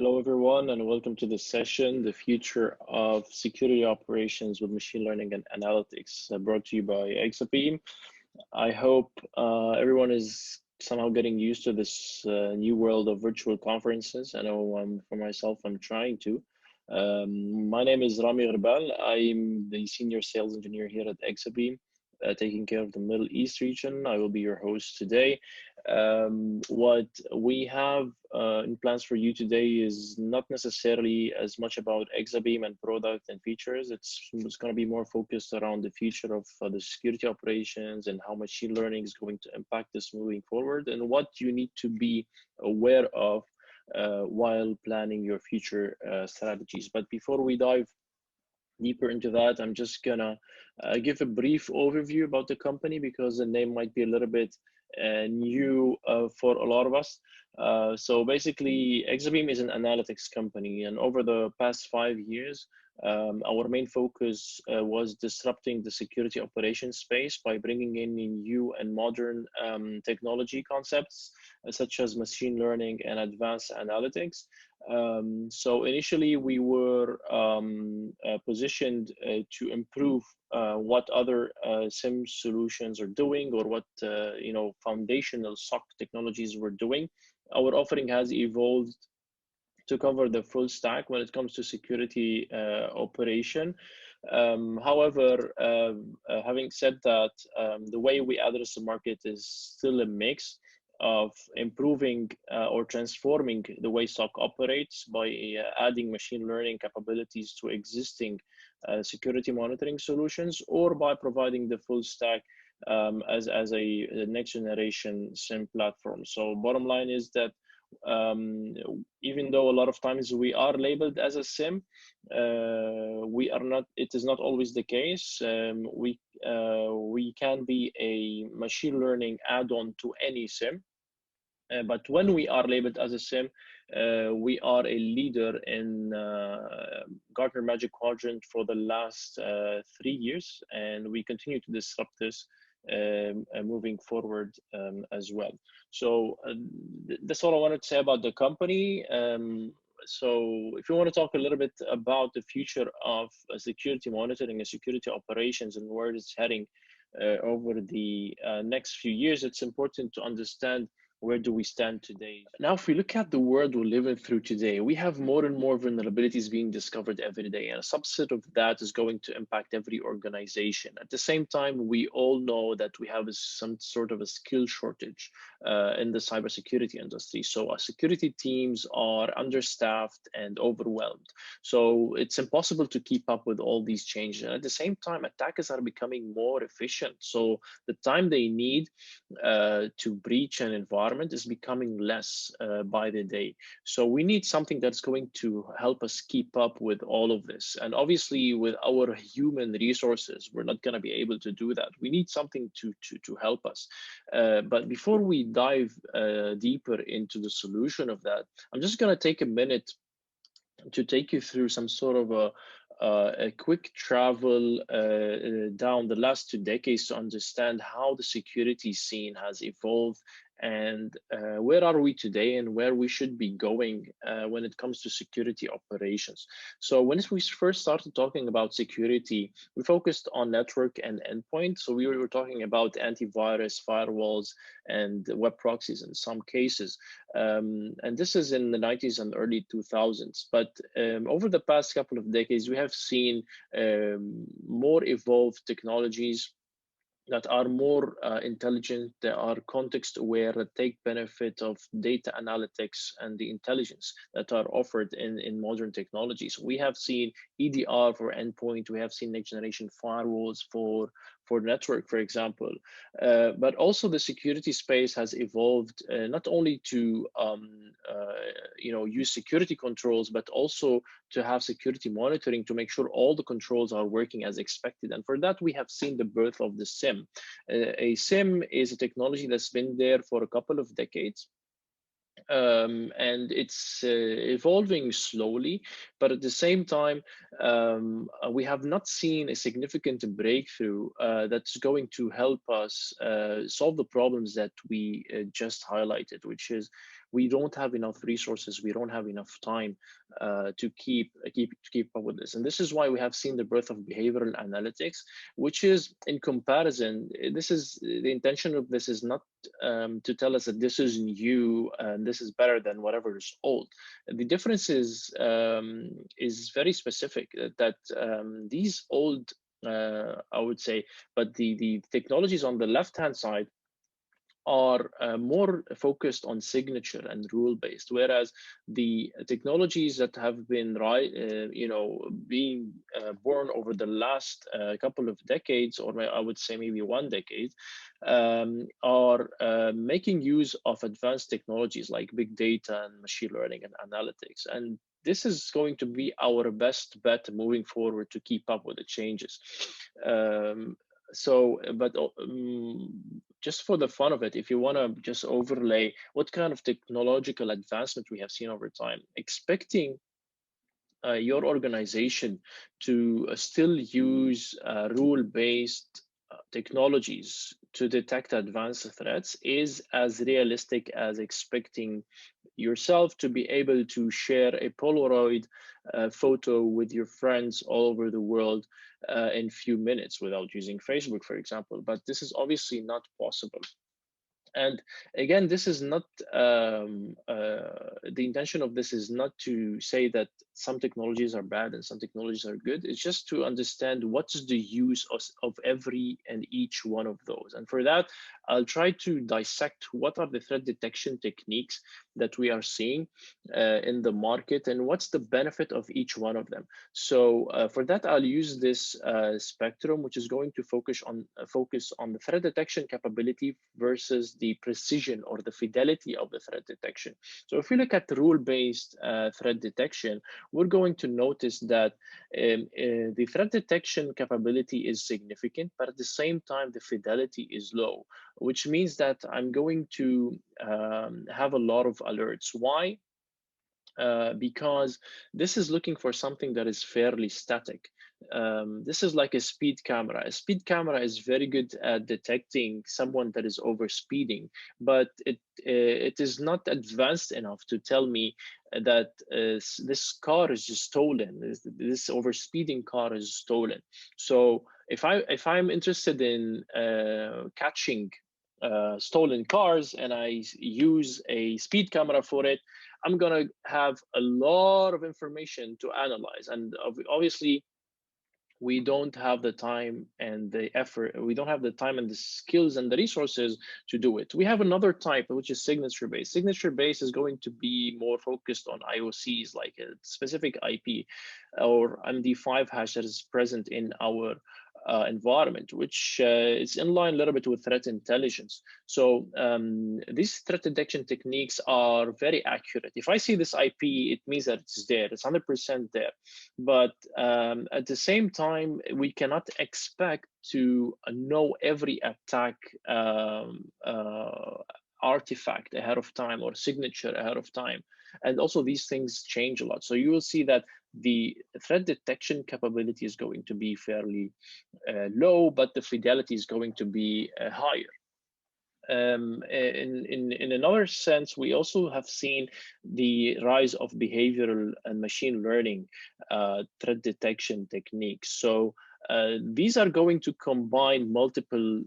Hello, everyone, and welcome to this session, The Future of Security Operations with Machine Learning and Analytics, brought to you by Exabeam. I hope everyone is somehow getting used to this new world of virtual conferences. I know for myself, I'm trying to. My name is Rami Gherbal. I'm the Senior Sales Engineer here at Exabeam, taking care of the Middle East region. I will be your host today. What we have in plans for you today is not necessarily as much about Exabeam and product and features. It's going to be more focused around the future of the security operations and how machine learning is going to impact this moving forward and what you need to be aware of while planning your future strategies. But before we dive deeper into that, I'm just gonna give a brief overview about the company because the name might be a little bit new for a lot of us. So basically, Exabeam is an analytics company, and over the past 5 years, our main focus was disrupting the security operations space by bringing in new and modern technology concepts such as machine learning and advanced analytics. So initially we were positioned to improve what other SIM solutions are doing or what foundational SOC technologies were doing. Our offering has evolved to cover the full stack when it comes to security operation. However, having said that, the way we address the market is still a mix of improving or transforming the way SOC operates by adding machine learning capabilities to existing security monitoring solutions, or by providing the full stack as a next generation SIM platform. So bottom line is that even though a lot of times we are labeled as a SIM, we are not. It is not always the case. We can be a machine learning add-on to any SIM. But when we are labeled as a SIM, we are a leader in Gartner Magic Quadrant for the last 3 years, and we continue to disrupt this moving forward as well. So that's all I wanted to say about the company. So if you want to talk a little bit about the future of security monitoring and security operations and where it's heading over the next few years, it's important to understand where do we stand today? Now, if we look at the world we're living through today, we have more and more vulnerabilities being discovered every day, and a subset of that is going to impact every organization. At the same time, we all know that we have some sort of a skill shortage in the cybersecurity industry. So our security teams are understaffed and overwhelmed. So it's impossible to keep up with all these changes. And at the same time, attackers are becoming more efficient. So the time they need to breach an environment is becoming less by the day. So we need something that's going to help us keep up with all of this. And obviously, with our human resources, we're not going to be able to do that. We need something to help us. But before we dive deeper into the solution of that, I'm just going to take a minute to take you through some sort of a quick travel down the last 2 decades to understand how the security scene has evolved and where are we today and where we should be going when it comes to security operations. So when we first started talking about security, we focused on network and endpoint. So we were talking about antivirus, firewalls, and web proxies in some cases. And this is in the 90s and early 2000s. But over the past couple of decades, we have seen more evolved technologies that are more intelligent, that are context aware, that take benefit of data analytics and the intelligence that are offered in modern technologies. We have seen EDR for endpoint, we have seen next generation firewalls for network, for example. But also the security space has evolved not only to use security controls, but also to have security monitoring to make sure all the controls are working as expected. And for that, we have seen the birth of the SIM. A SIM is a technology that's been there for a couple of decades. And it's evolving slowly, but at the same time, we have not seen a significant breakthrough that's going to help us solve the problems that we just highlighted, which is we don't have enough resources, we don't have enough time to keep up with this. And this is why we have seen the birth of behavioral analytics, which is, in comparison, this is the intention of this is not to tell us that this is new and this is better than whatever is old. The difference is very specific, that these old, I would say, but the technologies on the left-hand side are more focused on signature and rule-based, whereas the technologies that have been being born over the last couple of decades, or I would say maybe 1 decade, are making use of advanced technologies like big data and machine learning and analytics. And this is going to be our best bet moving forward to keep up with the changes. Just for the fun of it, if you want to just overlay what kind of technological advancement we have seen over time, expecting your organization to still use rule-based technologies to detect advanced threats is as realistic as expecting yourself to be able to share a Polaroid photo with your friends all over the world in few minutes without using Facebook, for example. But this is obviously not possible. And again, this is not the intention of this is not to say that some technologies are bad and some technologies are good. It's just to understand what's the use of every and each one of those. And for that, I'll try to dissect what are the threat detection techniques that we are seeing in the market and what's the benefit of each one of them. So for that, I'll use this spectrum, which is going to focus on the threat detection capability versus the precision or the fidelity of the threat detection. So if we look at rule-based threat detection, we're going to notice that the threat detection capability is significant, but at the same time, the fidelity is low, which means that I'm going to have a lot of alerts. Why? Because this is looking for something that is fairly static. This is like a speed camera. A speed camera is very good at detecting someone that is over speeding, but it is not advanced enough to tell me that this car is just stolen. This over speeding car is stolen. So if I'm interested in catching stolen cars and I use a speed camera for it, I'm going to have a lot of information to analyze. And obviously, we don't have the time and the effort, we don't have the time and the skills and the resources to do it. We have another type, which is signature-based. Signature-based is going to be more focused on IOCs, like a specific IP or MD5 hash that is present in our environment, which is in line a little bit with threat intelligence. So these threat detection techniques are very accurate. If I see this IP, it means that it's there, it's 100% there. But at the same time, we cannot expect to know every attack artifact ahead of time or signature ahead of time. And also these things change a lot. So you will see that the threat detection capability is going to be fairly low, but the fidelity is going to be higher. In another sense, we also have seen the rise of behavioral and machine learning threat detection techniques. So these are going to combine multiple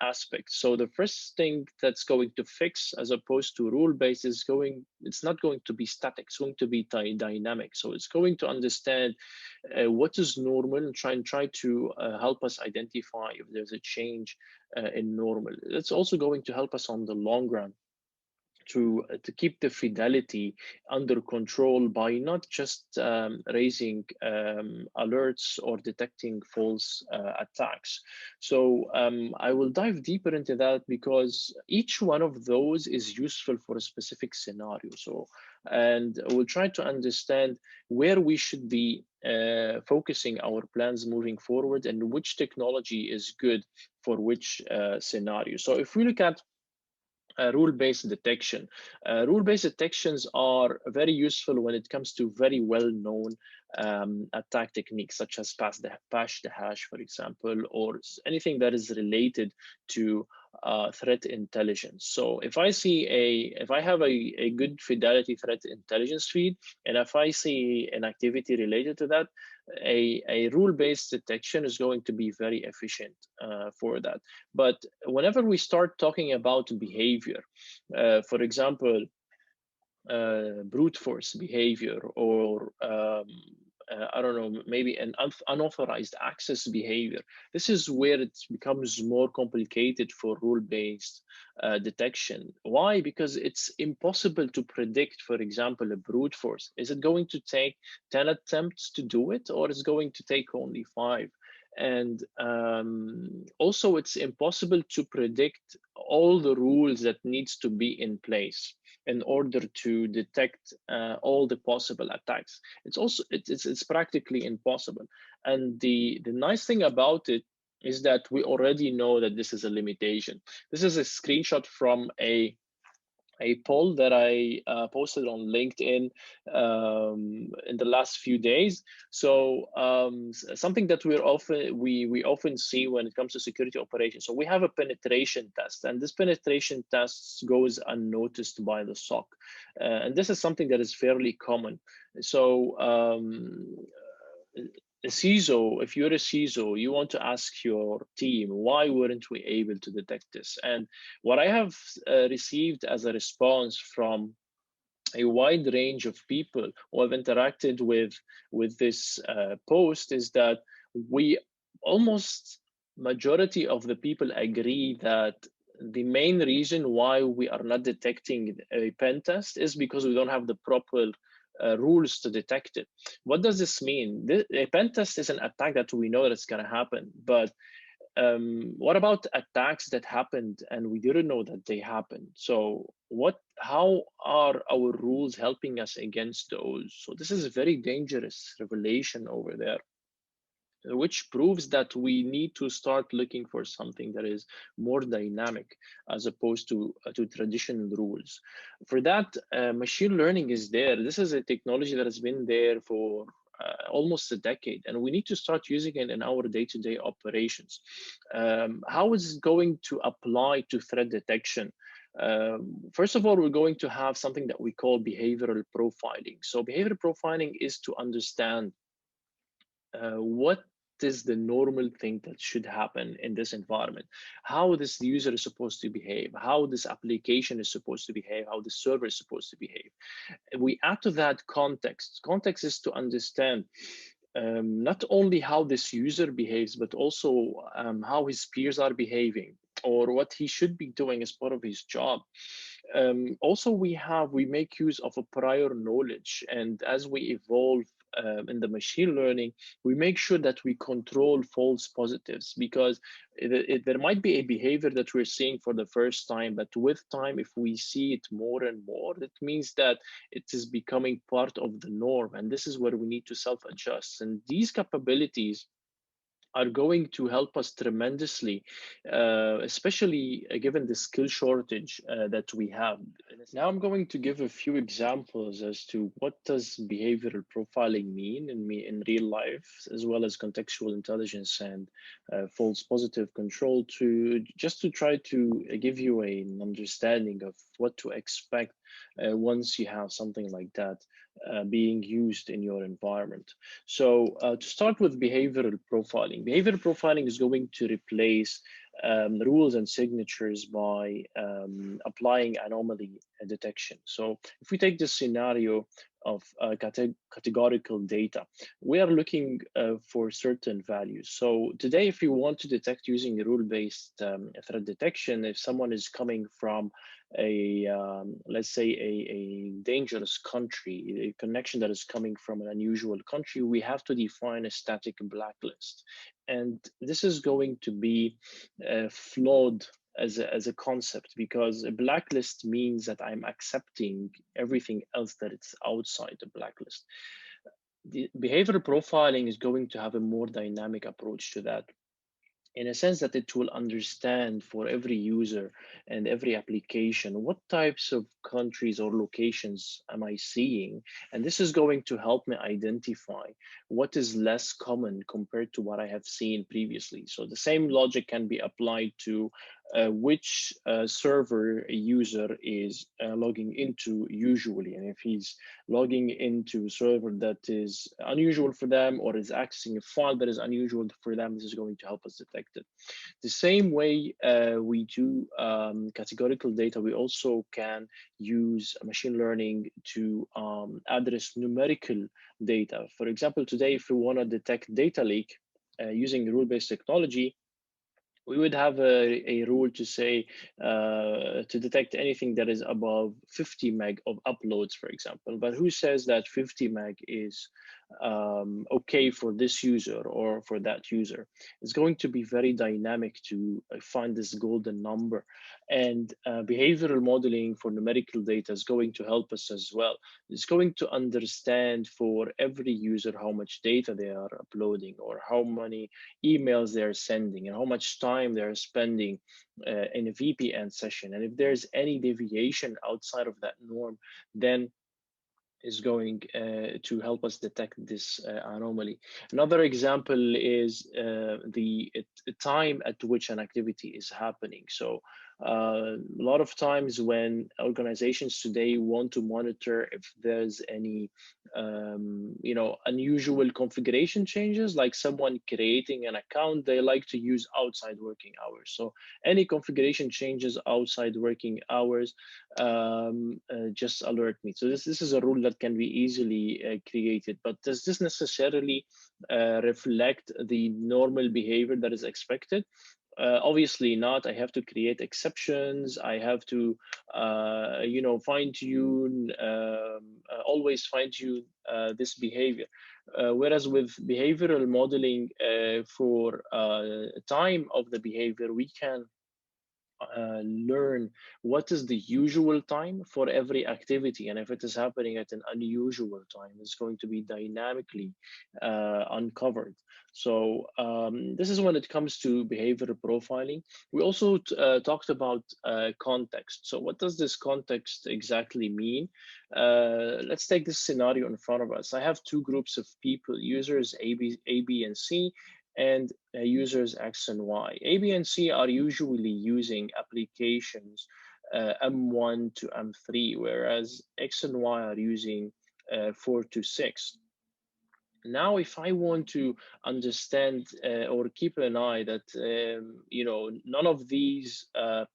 aspects. So the first thing that's going to fix, as opposed to rule-based, it's not going to be static, it's going to be dynamic. So it's going to understand what is normal and try to help us identify if there's a change in normal. It's also going to help us on the long run to keep the fidelity under control by not just raising alerts or detecting false attacks. So I will dive deeper into that because each one of those is useful for a specific scenario. So, and we'll try to understand where we should be focusing our plans moving forward and which technology is good for which scenario. So if we look at rule-based detection. Rule-based detections are very useful when it comes to very well-known attack techniques, such as pass the hash, for example, or anything that is related to threat intelligence. So if I have a good fidelity threat intelligence feed, and if I see an activity related to that, a rule-based detection is going to be very efficient for that. But whenever we start talking about behavior, for example, brute force behavior, or I don't know, maybe an unauthorized access behavior. This is where it becomes more complicated for rule-based detection. Why? Because it's impossible to predict, for example, a brute force. Is it going to take 10 attempts to do it, or is it going to take only 5? And also, it's impossible to predict all the rules that needs to be in place in order to detect all the possible attacks. It's practically impossible. And the nice thing about it is that we already know that this is a limitation. This is a screenshot from a poll that I posted on LinkedIn in the last few days. So something that we often see when it comes to security operations. So we have a penetration test, and this penetration test goes unnoticed by the SOC, and this is something that is fairly common. So a CISO, if you're a CISO, you want to ask your team, why weren't we able to detect this? And what I have received as a response from a wide range of people who have interacted with this post is that we almost majority of the people agree that the main reason why we are not detecting a pen test is because we don't have the proper rules to detect it. What does this mean? A pen test is an attack that we know that's going to happen, but what about attacks that happened and we didn't know that they happened? So how are our rules helping us against those? So this is a very dangerous revelation over there, which proves that we need to start looking for something that is more dynamic as opposed to traditional rules. For that, machine learning is there. This is a technology that has been there for almost a decade, and we need to start using it in our day-to-day operations. How is it going to apply to threat detection? First of all, we're going to have something that we call behavioral profiling. So behavioral profiling is to understand what is the normal thing that should happen in this environment, how this user is supposed to behave, how this application is supposed to behave, how the server is supposed to behave. We add to that context. Context is to understand not only how this user behaves, but also how his peers are behaving, or what he should be doing as part of his job. Also, we make use of a prior knowledge, and as we evolve in the machine learning, we make sure that we control false positives, because there might be a behavior that we're seeing for the first time, but with time, if we see it more and more, that means that it is becoming part of the norm, and this is where we need to self-adjust. And these capabilities are going to help us tremendously, especially given the skill shortage that we have. Now I'm going to give a few examples as to what does behavioral profiling mean in real life, as well as contextual intelligence and false positive control, to just to try to give you an understanding of what to expect once you have something like that being used in your environment. So to start with behavioral profiling is going to replace rules and signatures by applying anomaly detection. So if we take this scenario of categorical data, we are looking for certain values. So today, if you want to detect using rule-based threat detection, if someone is coming from let's say a dangerous country, a connection that is coming from an unusual country, we have to define a static blacklist. And this is going to be flawed as a concept, because a blacklist means that I'm accepting everything else that it's outside the blacklist. The behavioral profiling is going to have a more dynamic approach to that, in a sense that it will understand for every user and every application what types of countries or locations am I seeing, and this is going to help me identify what is less common compared to what I have seen previously. So the same logic can be applied to which server a user is logging into usually. And if he's logging into a server that is unusual for them, or is accessing a file that is unusual for them, this is going to help us detect it. The same way we do categorical data, we also can use machine learning to address numerical data. For example, today, if we want to detect data leak using rule-based technology, we would have a rule to say to detect anything that is above 50 meg of uploads, for example. But who says that 50 meg is okay for this user or for that user? It's going to be very dynamic to find this golden number. And behavioral modeling for numerical data is going to help us as well. It's going to understand for every user how much data they are uploading, or how many emails they're sending, and how much time they're spending in a VPN session. And if there's any deviation outside of that norm, then is going to help us detect this anomaly. Another example is the time at which an activity is happening. So a lot of times when organizations today want to monitor if there's any unusual configuration changes, like someone creating an account, they like to use outside working hours. So any configuration changes outside working hours, just alert me. So this is a rule that can be easily created. But does this necessarily reflect the normal behavior that is expected? Obviously not. I have to create exceptions. I have to, fine tune, always fine tune this behavior. Whereas with behavioral modeling for time of the behavior, we can learn what is the usual time for every activity, and if it is happening at an unusual time, it's going to be dynamically uncovered. So this is when it comes to behavioral profiling. We also talked about context. So what does this context exactly mean? Let's take this scenario in front of us. I have two groups of people, users A, B, and C, and users X and Y. A, B, and C are usually using applications M1 to M3, whereas X and Y are using 4 to 6. Now, if I want to understand or keep an eye that none of these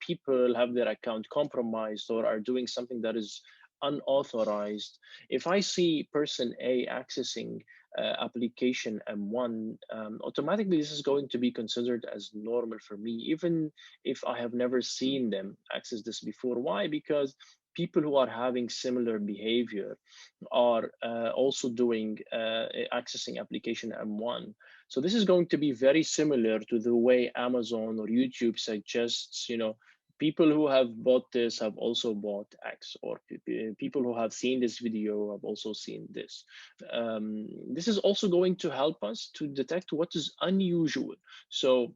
people have their account compromised or are doing something that is unauthorized, if I see person A accessing application M1, automatically this is going to be considered as normal for me, even if I have never seen them access this before. Why? Because people who are having similar behavior are also doing accessing application M1. So this is going to be very similar to the way Amazon or YouTube suggests, people who have bought this have also bought X, or people who have seen this video have also seen this. This is also going to help us to detect what is unusual. So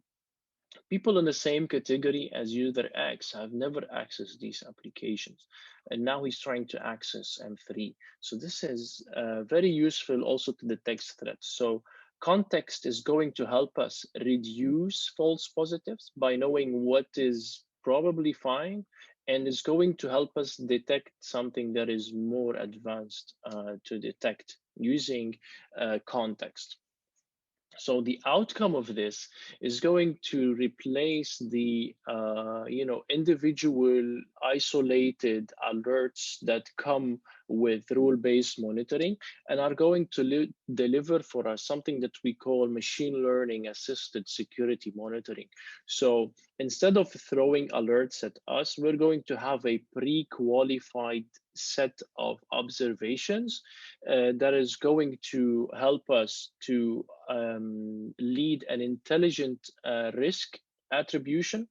people in the same category as user X have never accessed these applications, and now he's trying to access M3. So this is very useful also to detect threats. So context is going to help us reduce false positives by knowing what is probably fine, and is going to help us detect something that is more advanced to detect using context. So the outcome of this is going to replace the individual isolated alerts that come with rule-based monitoring, and are going to deliver for us something that we call machine learning assisted security monitoring. So instead of throwing alerts at us, we're going to have a pre-qualified set of observations that is going to help us to lead an intelligent risk attribution.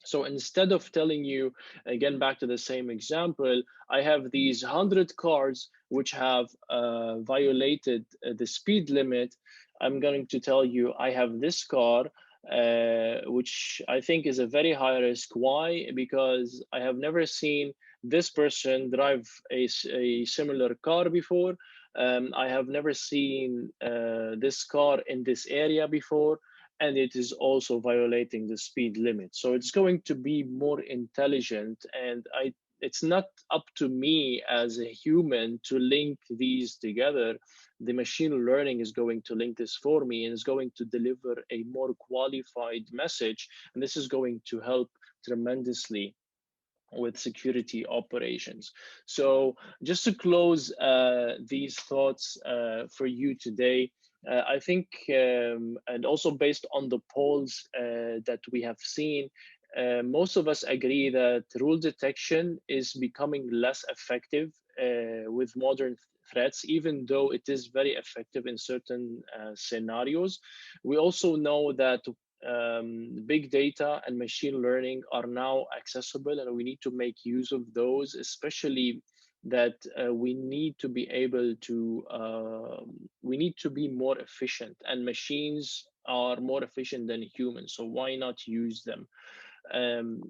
So instead of telling you, again, back to the same example, I have these 100 cars which have violated the speed limit, I'm going to tell you I have this car which I think is a very high risk. Why? Because I have never seen this person drive a similar car before. I have never seen this car in this area before. and it is also violating the speed limit. So it's going to be more intelligent, and it's not up to me as a human to link these together. The machine learning is going to link this for me and is going to deliver a more qualified message. And this is going to help tremendously with security operations. So just to close these thoughts for you today, I think, and also based on the polls that we have seen, most of us agree that rule detection is becoming less effective with modern threats, even though it is very effective in certain scenarios. We also know that big data and machine learning are now accessible, and we need to make use of those, especially that we need to be able to we need to be more efficient, and machines are more efficient than humans, so why not use them? um,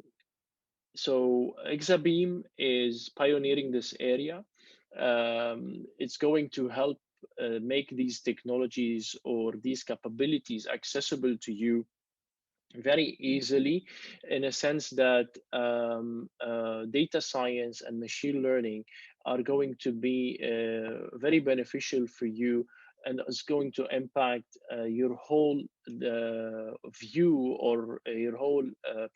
so Exabeam is pioneering this area. It's going to help make these technologies or these capabilities accessible to you very easily, in a sense that data science and machine learning are going to be very beneficial for you, and is going to impact your whole view, or your whole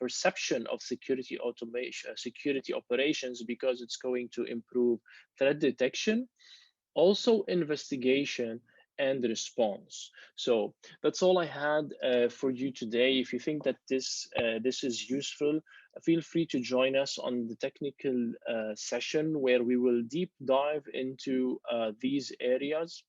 perception of security automation, security operations, because it's going to improve threat detection, also investigation and response. So that's all I had for you today. If you think that this is useful, feel free to join us on the technical session, where we will deep dive into these areas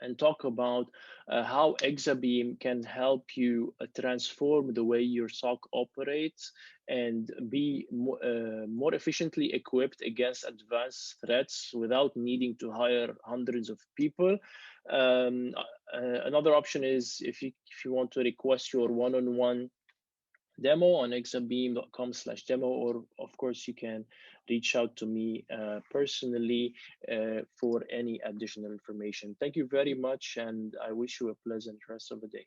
and talk about how Exabeam can help you transform the way your SOC operates and be more efficiently equipped against advanced threats without needing to hire hundreds of people. Another option is, if you want to request your one-on-one demo on exabeam.com/demo, or of course you can reach out to me personally for any additional information. Thank you very much, and I wish you a pleasant rest of the day.